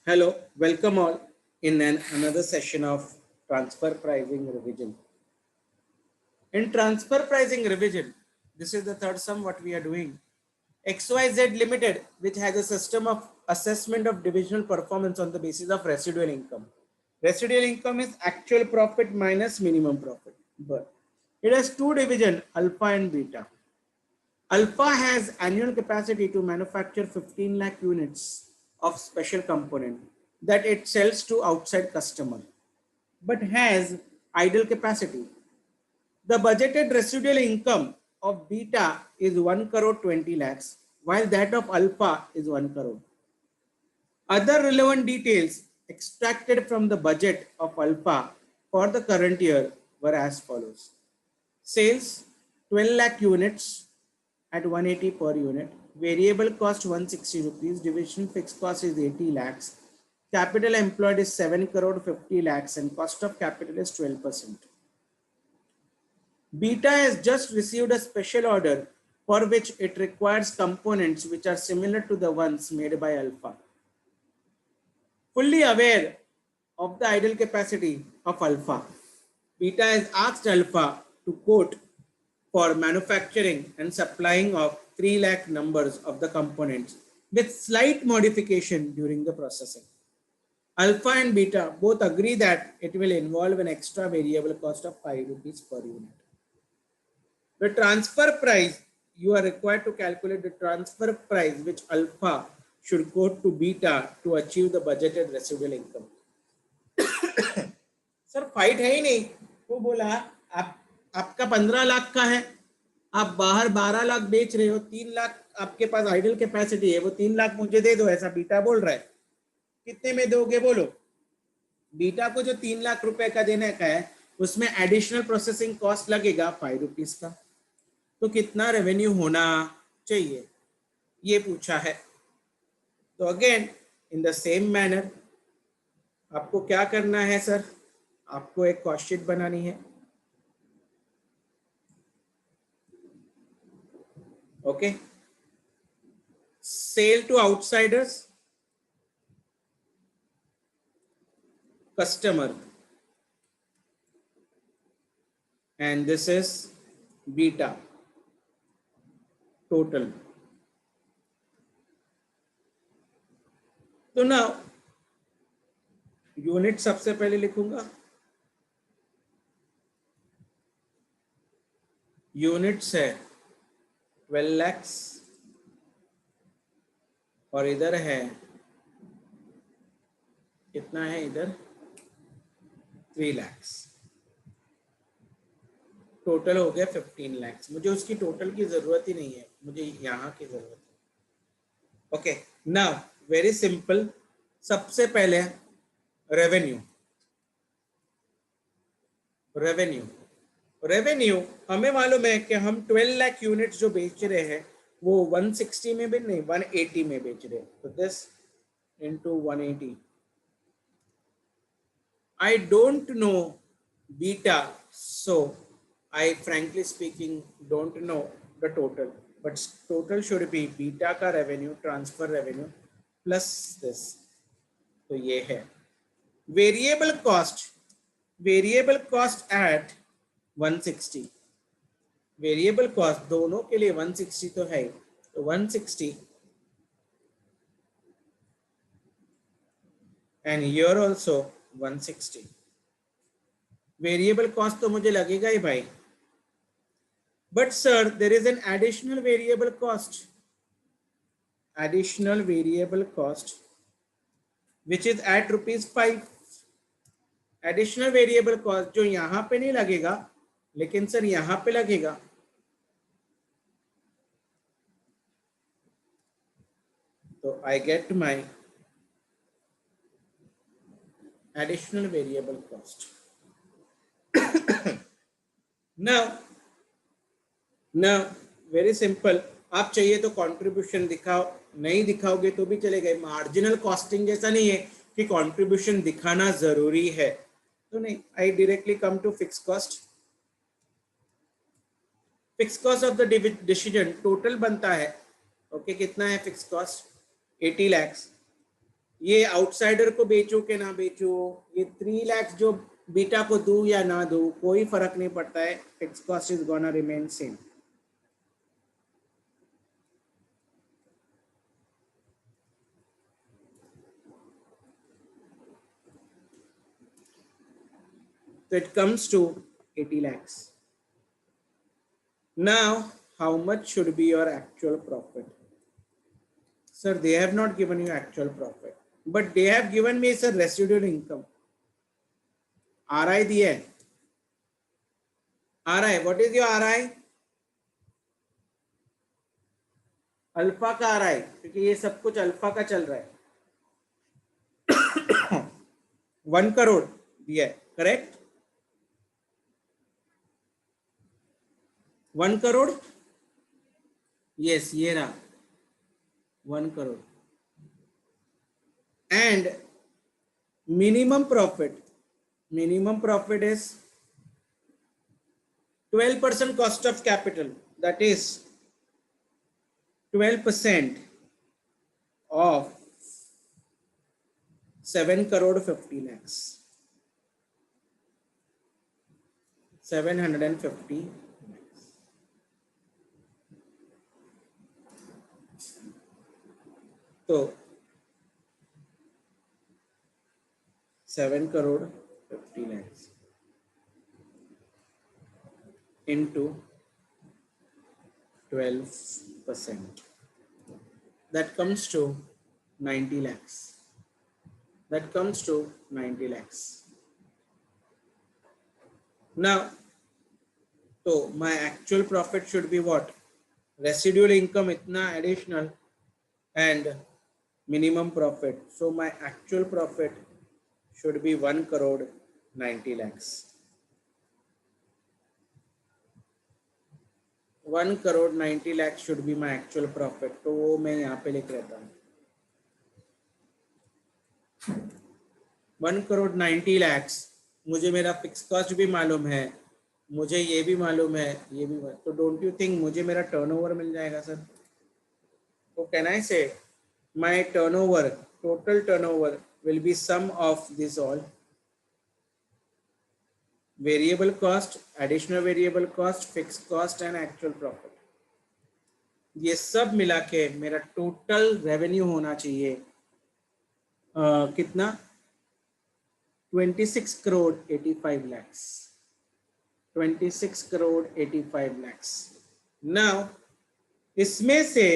Hello, welcome all in another session of transfer pricing revision. In transfer pricing revision, this is the third sum what we are doing. XYZ Limited, which has a system of assessment of divisional performance on the basis of residual income. Residual income is actual profit minus minimum profit. But it has two divisions, alpha and beta. Alpha has annual capacity to manufacture 15 lakh units of special component that it sells to outside customer, but has idle capacity. The budgeted residual income of beta is 1 crore 20 lakhs, while that of alpha is 1 crore. Other relevant details extracted from the budget of alpha for the current year were as follows. Sales 12 lakh units at 180 per unit. Variable cost 160 rupees. Division fixed cost is 80 lakhs. Capital employed is 7 crore 50 lakhs and cost of capital is 12%. Beta has just received a special order for which it requires components which are similar to the ones made by alpha. Fully aware of the idle capacity of alpha, beta has asked alpha to quote for manufacturing and supplying of 3 lakh numbers of the components with slight modification during the processing. Alpha and beta both agree that it will involve an extra variable cost of 5 rupees per unit. The transfer price, you are required to calculate the transfer price which alpha should quote to beta to achieve the budgeted residual income. Sir fight है ही नहीं, वो बोला आपका 15 लाख का है, आप बाहर 12 लाख बेच रहे हो, 3 लाख आपके पास आइडल कैपेसिटी है, वो 3 लाख मुझे दे दो, ऐसा बीटा बोल रहा है. कितने में दोगे बोलो. बीटा को जो 3 लाख रुपए का देने का है उसमें एडिशनल प्रोसेसिंग कॉस्ट लगेगा 5 रुपीज का. तो कितना रेवेन्यू होना चाहिए ये पूछा है. तो again in the same manner आपको क्या करना है सर, आपको एक कॉस्ट शीट बनानी है. Okay, sell to outsiders, customer, and this is beta total. तो ना यूनिट सबसे पहले लिखूंगा, यूनिट्स है 12 lakhs और इधर है कितना है, इधर 3 lakhs. टोटल हो गया 15 lakhs. मुझे उसकी टोटल की जरूरत ही नहीं है, मुझे यहाँ की जरूरत है. Okay, now very simple. सबसे पहले रेवेन्यू. रेवेन्यू रेवेन्यू हमें मालूम है कि हम 12 लाख यूनिट्स जो बेच रहे हैं वो 160 में भी नहीं 180 में बेच रहे हैं. तो this into 180. I don't know beta, so I frankly speaking don't know the total, but total should be beta का revenue, transfer revenue plus this. तो ये है variable cost. Variable cost at 160. Variable cost दोनों के लिए 160 तो है, तो 160 and here also 160. Variable cost तो मुझे लगेगा ही भाई. But sir there is an additional variable cost, additional variable cost which is at ₹5. Additional variable cost जो यहां पे नहीं लगेगा लेकिन सर यहां पे लगेगा. तो I get my additional variable cost. now very simple. आप चाहिए तो कंट्रीब्यूशन दिखाओ, नहीं दिखाओगे तो भी चलेगा. मार्जिनल कॉस्टिंग जैसा नहीं है कि कंट्रीब्यूशन दिखाना जरूरी है, तो नहीं. I directly come to fix cost. Fix cost of the decision total बनता है. ओके, कितना है फिक्स कॉस्ट 80 lakhs. ये आउटसाइडर को बेचूं कि ना बेचूं, ये 3 लाख जो बीटा को दूं या ना दूं, कोई फर्क नहीं पड़ता है, fix cost is gonna remain same. So it comes to 80 lakhs. Now, how much should be your actual profit? Sir, they have not given you actual profit, but they have given me sir residual income. RI दिया है. RI, what is your RI? Alpha का RI, क्योंकि ये सब कुछ alpha का चल रहा है. 1 करोड़ दिया है, करेक्ट? 1 करोड़, यस ये रहा 1 crore. And minimum profit is 12% cost of capital, that is 12% of 7 crore 50 lakhs, 750 lakhs. तो 7 crore 50 lakhs into 12%, that comes to 90 lakhs. That comes to 90 lakhs. Now, so my actual profit should be what? Residual income itna additional and minimum profit. So my actual profit should be 1 crore 90 lakhs. 1 crore 90 lakhs should be my actual profit. तो वो मैं यहाँ पे लिख रहता हूँ. 1 crore 90 lakhs. मुझे मेरा फिक्स कॉस्ट भी मालूम है, मुझे ये भी मालूम है, ये भी मालूम. तो डोंट यू थिंक मुझे मेरा टर्नओवर मिल जाएगा सर? तो कैन आई से my turnover, total turnover will be sum of this all, variable cost, additional variable cost, fixed cost and actual profit. ये सब मिला के मेरा टोटल रेवेन्यू होना चाहिए कितना? 26 crore 85 lakhs. 26 crore 85 lakhs. Now इसमें से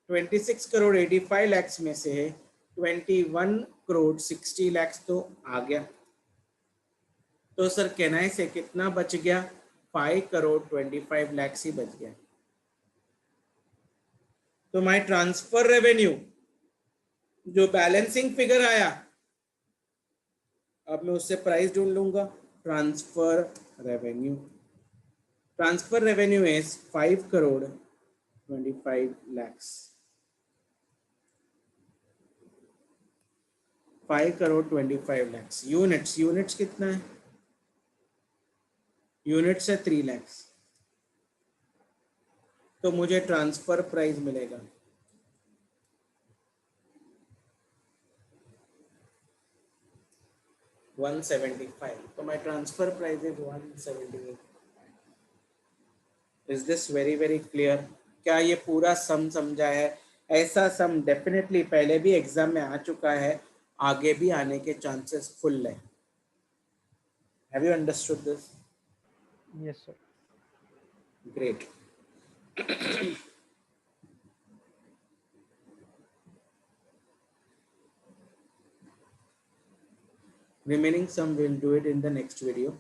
26 करोड़ 85 lakhs में से 21 crore 60 lakhs तो आ गया. तो सर कहना है से कितना बच गया? 5 crore 25 lakhs ही बच गया. तो माय ट्रांसफर रेवेन्यू जो बैलेंसिंग फिगर आया, अब मैं उससे प्राइस ढूंढ लूंगा. Transfer revenue is 5 crore 25 lakhs. 5 crore 25 lakhs. Units कितना है? यूनिट्स है 3 lakhs. तो मुझे ट्रांसफर प्राइस मिलेगा 175. तो my transfer price is 178. Is this very very clear? क्या ये पूरा सम समझा है? ऐसा सम डेफिनेटली पहले भी एग्जाम में आ चुका है, आगे भी आने के चांसेस फुल है. Have you understood this? Yes, sir. Great. Remaining sum we'll do it in the next video.